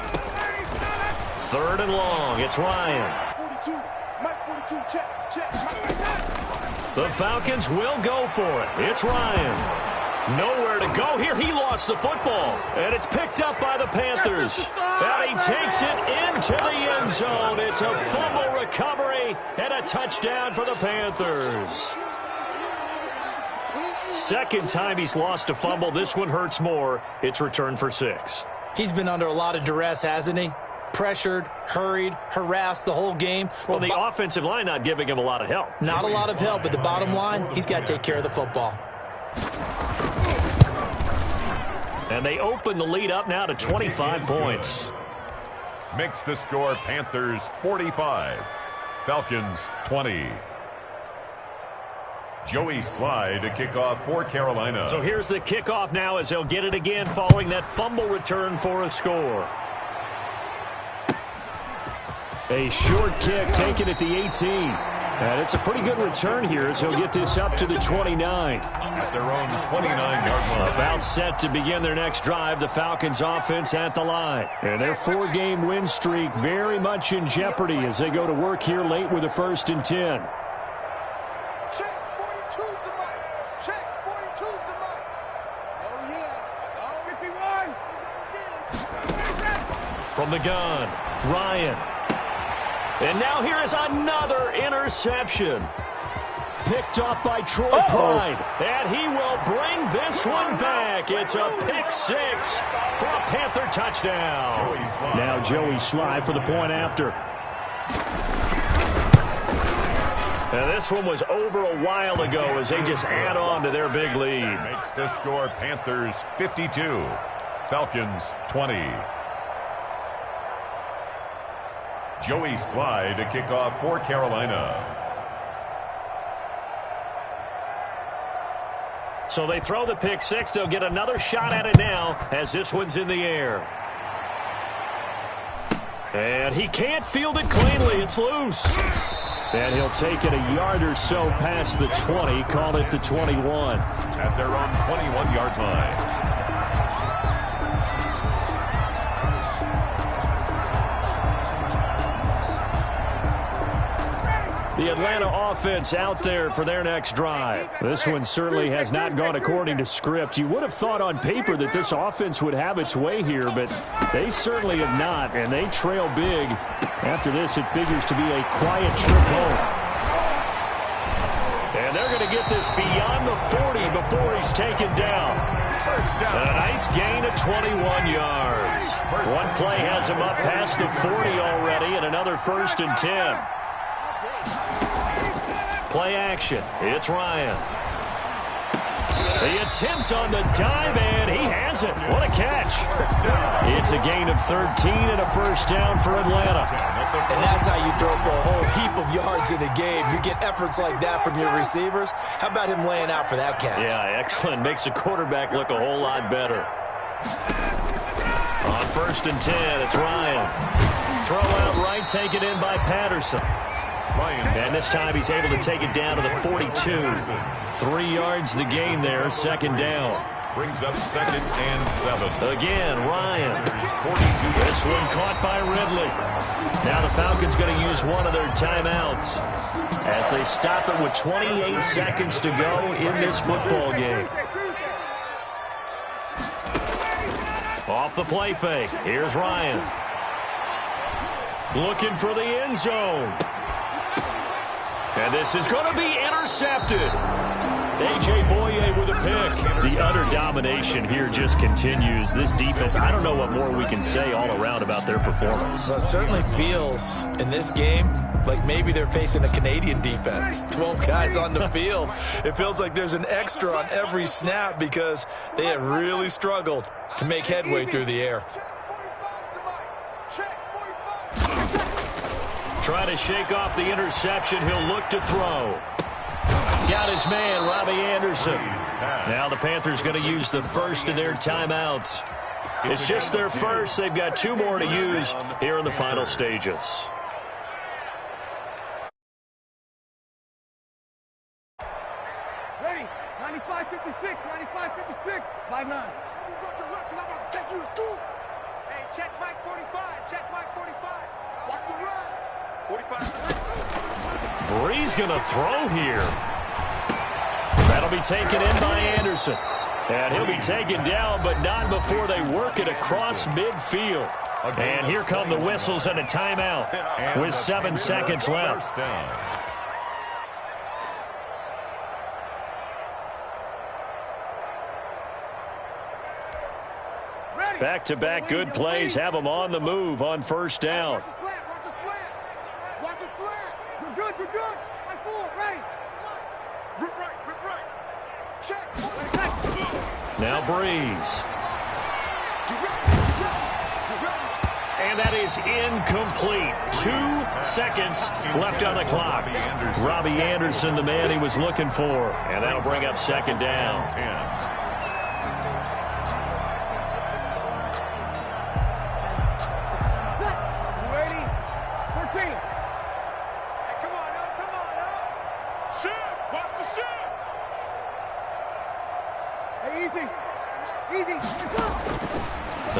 3rd and long, it's Ryan. 42, Mike 42, check. The Falcons will go for it. It's Ryan. Nowhere to go here. He lost the football. And it's picked up by the Panthers. And he takes it into the end zone. It's a fumble recovery and a touchdown for the Panthers. 2nd time he's lost a fumble. This one hurts more. It's returned for 6. He's been under a lot of duress, hasn't he? Pressured, hurried, harassed the whole game. Well, the offensive line not giving him a lot of help. Not a lot of help, but the bottom line, he's got to take care of the football. And they open the lead up now to 25 points. Makes the score Panthers 45, Falcons 20. Joey Slye to kick off for Carolina. So here's the kickoff now as he'll get it again following that fumble return for a score. A short kick taken at the 18. And it's a pretty good return here as he'll get this up to the 29. At their own 29-yard line. About set to begin their next drive, the Falcons offense at the line. And their 4-game win streak very much in jeopardy as they go to work here late with a 1st and 10. Check, 42's the mic. Check, 42's the mic. Oh, yeah. Oh, 51. From the gun, Ryan. And now here is another interception. Picked off by Troy Pride. And he will bring this one back. It's a pick 6 for a Panther touchdown. Now Joey Slye for the point after. And this one was over a while ago as they just add on to their big lead. Makes the score Panthers 52, Falcons 20. Joey Slye to kick off for Carolina. So they throw the pick 6. They'll get another shot at it now as this one's in the air. And he can't field it cleanly. It's loose. And he'll take it a yard or so past the 20. Call it the 21. At their own 21-yard line. The Atlanta offense out there for their next drive. This one certainly has not gone according to script. You would have thought on paper that this offense would have its way here, but they certainly have not, and they trail big. After this, it figures to be a quiet trip home. And they're going to get this beyond the 40 before he's taken down. A nice gain of 21 yards. One play has him up past the 40 already, and another 1st and 10. Play action. It's Ryan. The attempt on the dive, and he has it. What a catch. It's a gain of 13 and a 1st down for Atlanta. And that's how you throw for a whole heap of yards in a game. You get efforts like that from your receivers. How about him laying out for that catch? Yeah, excellent. Makes the quarterback look a whole lot better. On 1st and 10, it's Ryan. Throw out right, taken in by Patterson. And this time he's able to take it down to the 42. 3 yards the gain there, 2nd down. Brings up 2nd and 7. Again, Ryan. This one caught by Ridley. Now the Falcons going to use one of their timeouts as they stop it with 28 seconds to go in this football game. Off the play fake. Here's Ryan. Looking for the end zone. And this is going to be intercepted. A.J. Boye with a pick. The utter domination here just continues. This defense, I don't know what more we can say all around about their performance. Well, it certainly feels in this game like maybe they're facing a Canadian defense. 12 guys on the field. It feels like there's an extra on every snap because they have really struggled to make headway through the air. Trying to shake off the interception. He'll look to throw. Got his man, Robbie Anderson. Now the Panthers going to use the first of their timeouts. It's just their first. They've got 2 more to use here in the final stages. Ready? 95-56, 95-56, 5-9. Hey, check Mike 45, check Mike 45. Watch the run. 45. Bree's going to throw here. That'll be taken in by Anderson. And he'll be taken down, but not before they work it across midfield. And here come the whistles and a timeout with 7 seconds left. Back-to-back good plays have them on the move on 1st down. Watch the slant, watch the slant. Watch the slant. We're good, we're good. Right forward, ready. Rip right. Check. Now Breeze. And that is incomplete. 2 seconds left on the clock. Robbie Anderson, the man he was looking for. And that'll bring up second down. Ready? 14. Hey, come on now, come on now. Shift, watch the shift. Hey, easy. Easy.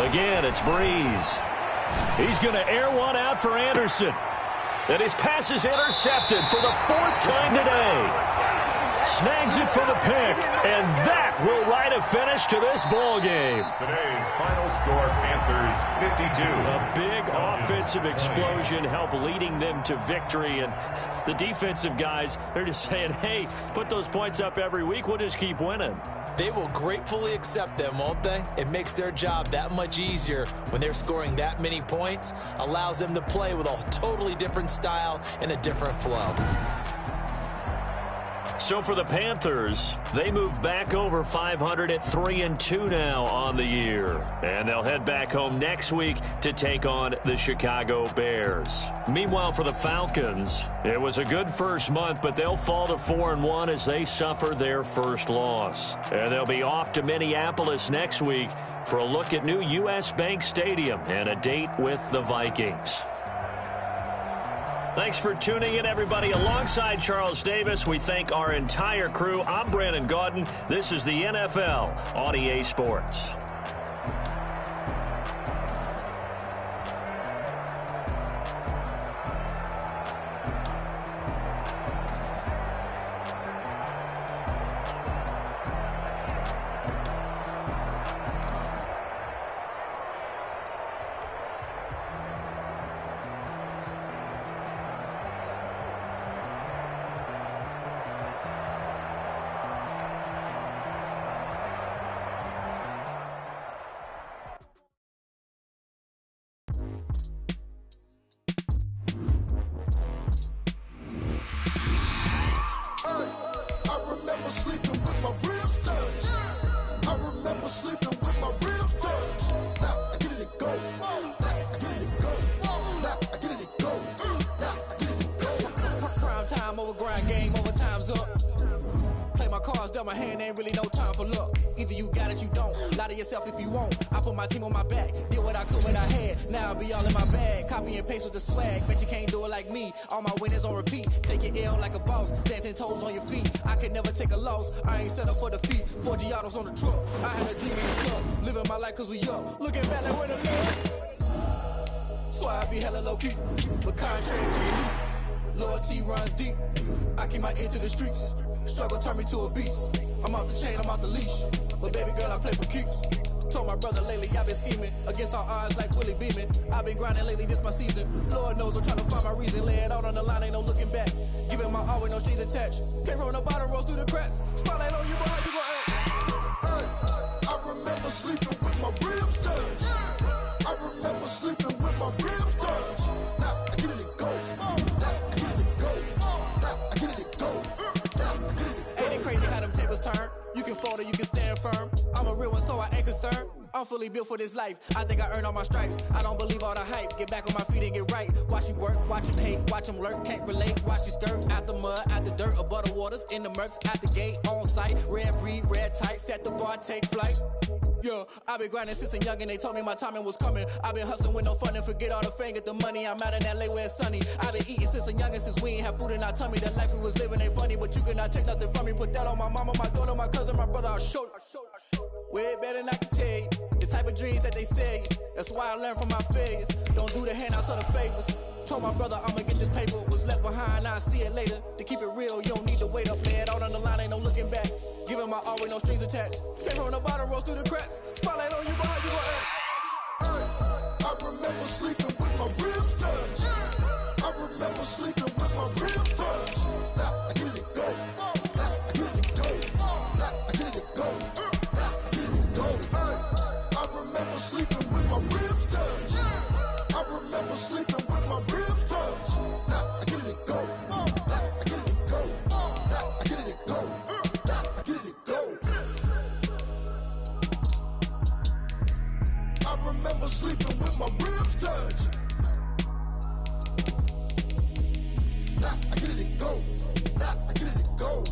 Again, it's Breeze. He's going to air one out for Anderson. And his pass is intercepted for the 4th time today. Snags it for the pick, and that will write a finish to this ball game. Today's final score, Panthers 52. A big offensive explosion helped leading them to victory, and the defensive guys, they're just saying, hey, put those points up every week, we'll just keep winning. They will gratefully accept them, won't they? It makes their job that much easier when they're scoring that many points, allows them to play with a totally different style and a different flow. So for the Panthers, they move back over 500 at 3-2 now on the year. And they'll head back home next week to take on the Chicago Bears. Meanwhile, for the Falcons, it was a good first month, but they'll fall to 4-1 as they suffer their first loss. And they'll be off to Minneapolis next week for a look at new U.S. Bank Stadium and a date with the Vikings. Thanks for tuning in, everybody. Alongside Charles Davis, we thank our entire crew. I'm Brandon Gaudin. This is the NFL on EA Sports. My hand ain't really no time for luck. Either you got it, you don't. Lie to yourself if you won't. I put my team on my back. Did what I could when I had. Now I'll be all in my bag. Copy and paste with the swag. Bet you can't do it like me. All my winners on repeat. Take your L like a boss. Stand 10 toes on your feet. I can never take a loss. I ain't set up for defeat. 4 Giottos on the truck. I had a dream in the club. Living my life cause we up. Looking back like where the love. So I be hella low key. But contrary to the loop. Loyalty runs deep. I keep my ear to the streets. Struggle turned me to a beast. I'm off the chain, I'm off the leash. But baby girl, I play for keeps. Told my brother lately, I've been scheming. Against all odds like Willie Beeman. I've been grinding lately, this my season. Lord knows I'm trying to find my reason. Lay it out on the line, ain't no looking back. Giving my all with no strings attached. Came from the bottom, roll through the cracks. Spotlight on you, boy, how you gon' act? Hey, I remember sleeping with my ribs touched. I remember sleeping with my ribs touched. Now I get it to go. Now I get it to go. Now I get it to go. Ain't it crazy how them tables turn? You can fold or you can stand firm. I'm a real one, so I ain't concerned. I'm fully built for this life. I think I earned all my stripes. I don't believe all the hype. Get back on my feet and get right. Watch you work, watch him hate, watch him lurk. Can't relate, watch you skirt. Out the mud, out the dirt, above the waters, in the murks, out the gate, on site. Red breed, red tight, set the bar, take flight. Yeah, I been grinding since a young and they told me my timing was coming. I been hustling with no fun and forget all the fame, get the money. I'm out in LA where it's sunny. I been eating since a young and since we ain't have food in our tummy. The life we was living ain't funny, but you cannot take nothing from me. Put that on my mama, my daughter, my cousin, my brother, I'll show you. Way better than I can tell you. The type of dreams that they sell you. That's why I learned from my failures. Don't do the handouts or the favors. Told my brother I'ma get this paper. Was left behind, I'll see it later. To keep it real, you don't need to wait up. Play it out on the line, ain't no looking back. Giving my all with no strings attached. Came from the bottom, rose through the cracks. Spotlight on you, boy, how you gon' act? I remember sleeping with my ribs touched. I remember sleeping with my ribs touched. Now I get it to go. Now I get it to go. Now I get it to go. Now I get it to go. I remember sleeping with my ribs touched. I remember sleeping with my ribs touched. Now I get it to go. Now I get it to go. Now I get it to go. Now I get it to go. I remember sleeping with my ribs touched. Nah, I get it go. Nah, I get it go.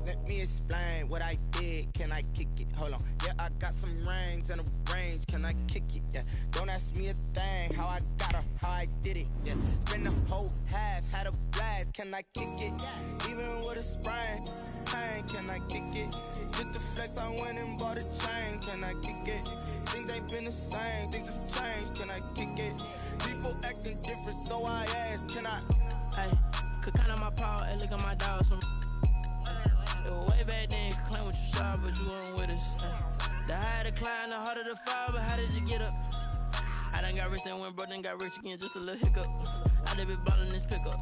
Let me explain what I did. Can I kick it? Hold on. Yeah, I got some rings and a range. Can I kick it? Yeah. Don't ask me a thing. How I got her, how I did it. Yeah. Spend the whole half, had a blast. Can I kick it? Even with a sprain. Pain, can I kick it? Just the flex, I went and bought a chain. Can I kick it? Things ain't been the same. Things have changed. Can I kick it? People acting different, so I ask. Can I? Hey, could count on my power and look at my dogs from. It was way back then, could claim what you saw, but you weren't with us. The higher the climb, the harder the fall, but how did you get up? I done got rich and went broke, then got rich again, just a little hiccup. I done been ballin' this pickup.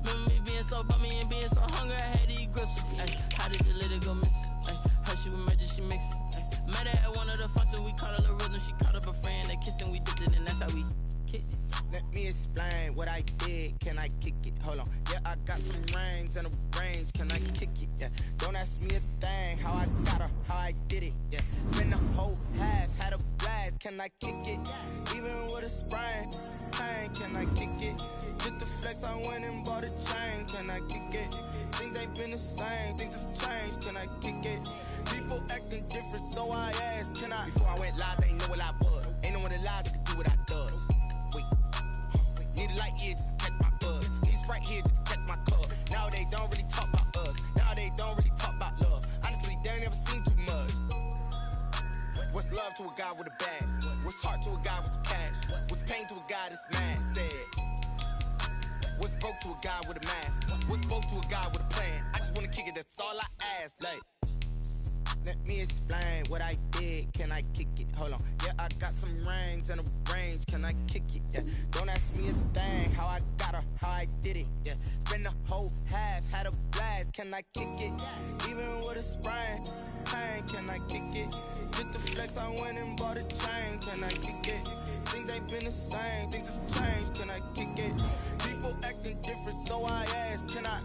Remember me being so bummy and being so hungry, I had to eat gristle. Ay, how did you let it go miss? Ay, her she was magic, she mixed. Ay, met her at one of the functions, we caught a little rhythm, she caught up a friend, they kissed and we dipped it, and that's how we kicked it. Let me explain what I did. Can I kick it? Hold on. Yeah, I got some rings and a range. Can I kick it? Yeah. Don't ask me a thing. How I got her, how I did it. Yeah. Spend the whole half, had a blast. Can I kick it? Even with a sprain. Pain, can I kick it? Just the flex, I went and bought a chain. Can I kick it? Things ain't been the same. Things have changed. Can I kick it? People acting different, so I asked. Can I? Before I went live, they ain't know what I was. Ain't no one alive that could do what I does. Need a light year just to catch my buzz. Need Sprite here just to catch my cup. Now they don't really talk about us. Now they don't really talk about love. Honestly, they ain't never seen too much. What's love to a guy with a bag? What's heart to a guy with some cash? What's pain to a guy that's mad? Said. What's broke to a guy with a mask? What's broke to a guy with a plan? I just wanna kick it, that's all I ask. Like, let me explain what I did. Can I kick it? Hold on. Yeah, I got some rings and a range. Can I kick it? Yeah. Don't ask me a thing. How I got her, how I did it. Yeah. Spend the whole half, had a blast. Can I kick it? Even with a sprain. Pain, can I kick it? Just the flex, I went and bought a chain. Can I kick it? Things ain't been the same. Things have changed. Can I kick it? People acting different, so I ask. Can I?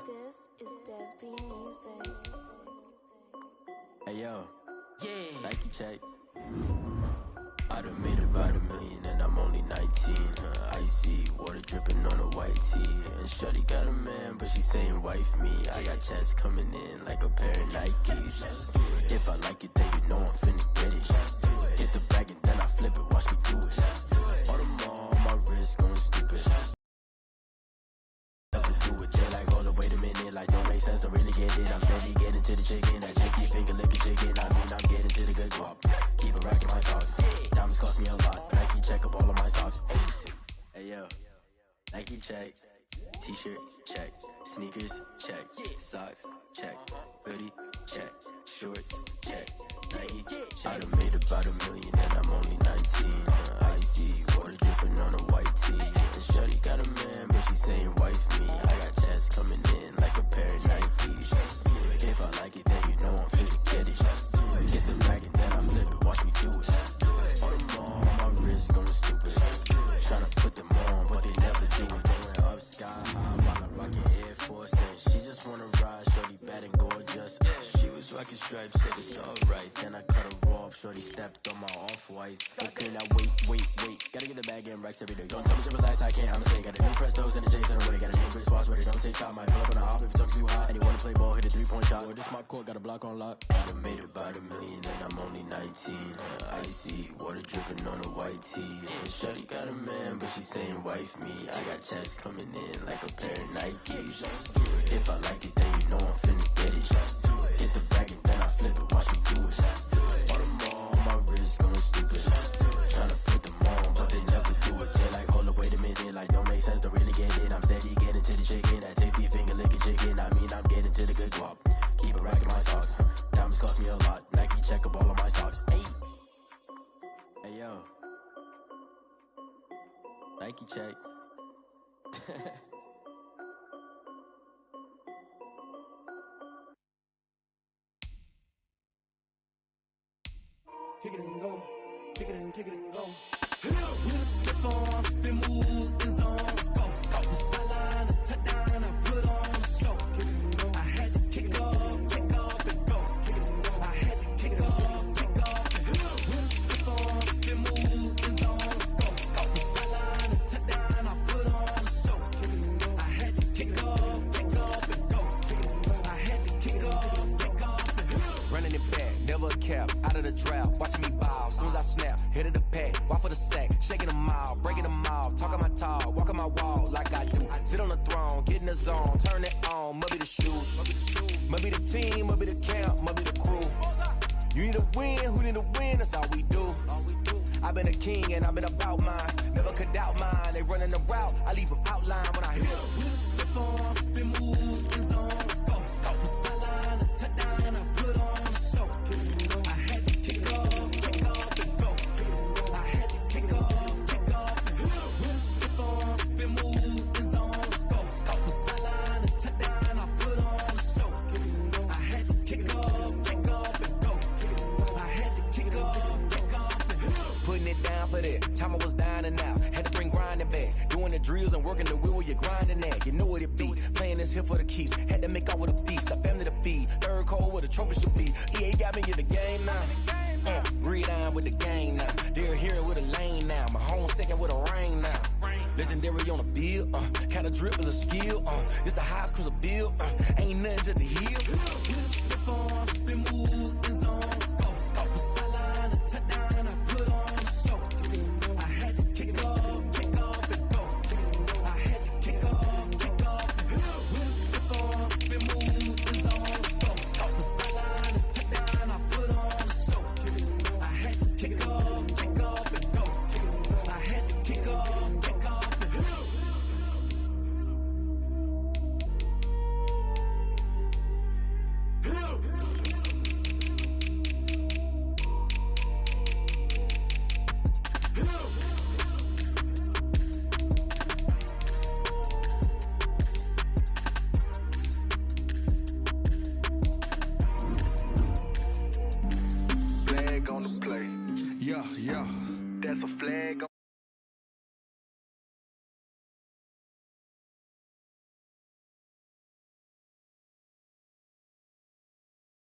This is Dev B Music. Hey yo, yeah. Nike check. I done made about $1 million and I'm only 19. Icy water dripping on a white tee. And shorty got a man, but she saying wife me. I got checks coming in like a pair of Nikes. If I like it, then you know I'm finna get it. Hit the bag and then I flip it, watch me do it. All the more on my wrist going stupid. Like don't make sense, don't really get it. I'm steady getting to the chicken. That chicky finger licking chicken. I mean I'm getting to the good guap. Keep it racking my socks. Diamonds cost me a lot. Nike check up all of my socks. Hey yo, Nike check. T-shirt check. Sneakers check. Socks check. Hoodie check. Shorts check. Nike. I done made about $1 million and I'm only 19. Icy water dripping on a white tee. And shorty got a man, but she saying wife me. I got checks coming in like a pair of Nikes. If I like it, then you know I'm finna get it. Get the bag and then I flip it, watch me do it. All the more on my wrist going stupid. Tryna put them on, but they never do it. Going up sky high while I'm rocking Air Force. And she just wanna ride, shorty bad and gorgeous. She was rocking stripes, said it's alright. Then I cut her off, shorty stepped on my off-whites. Okay, now wait. Gotta get the bag and racks every day. Don't tell me to relax, I can't, I'm saying. Got a new Prestos and a Jason away. Got a new Chris Foss, where they don't take time. I pull up on a hop if it talks too hot. And he wanna play ball, hit a 3-point shot. Or this my court, got a block on lock. I done made about $1 million and I'm only 19. Icy water dripping on a white tee. And shorty got a man, but she saying wife me. I got checks coming in like a pair of Nikes. If I like it, then you know I'm finna get it. Hit the bag and then I flip it, watch me do it. All the more on my wrist going stupid. Tryna put them on, but they never do it. They like, hold up, wait a minute, like don't make sense, don't really get it. I'm steady getting to the chicken, that tasty finger licking chicken. I mean I'm getting to the good guap. Keep it racking my socks. Diamonds cost me a lot. Nike check up all of my socks. Nike check. Kick it and go. Kick it and go. With a stiff on, spin move, in zone, go. The sideline, a touchdown, I put on a show. Kick it and go. I had to kick off and go. Kick it and go. I had to kick off and go. With a stiff on, spin move, in zone, go. The sideline, a touchdown, I put on a show. Kick it and go. I had to kick off and go. Kick it and go. I had to kick off and go. Running it back, never a cap, out of the drought, watching me ball, soon as I snap, hit of the pack, walk for the sack, shaking them all, breaking them off, talking my talk, walking my wall like I do, sit on the throne, get in the zone, turn it on, must be the shoes, must be the team, must be the camp, must be the crew, you need a win, who need a win, that's all we do, I've been a king and I've been about mine, never could doubt mine, they running the route, I leave them outline when I hit them. With a stiff on, spin move, in zone, go. The sideline, a touchdown, I put on a show. I had to kick off and go. I had to kick off and go. With a stiff on, spin move, in zone, go. The sideline, a touchdown, I put on a show. I had to kick off and go. I had to kick off and go. Putting it down for that, time I was down and out, had to bring grinding back, doing the drills and working the wheel where you're grinding at, you know what it be, playing this here for the keeps, had to make out with a feast, a family to feed, third cold where the trophy should be, EA got me in the game now, read on with the game now, they're here with a lane now, my home second with a rain now, legendary on the field, kind of drip is a skill, it's the highest cruiser bill, ain't nothing just the hill. With a stiff on, spin move, in zone, go. The sideline, a touchdown, I put on a show. I had to kick off and go. I had to kick off and go. With a stiff on, spin move, in zone, go. The sideline, a touchdown, I put on a show. I had to kick off and go. I had to kick off and go. Flag on the play. Yeah, that's a flag.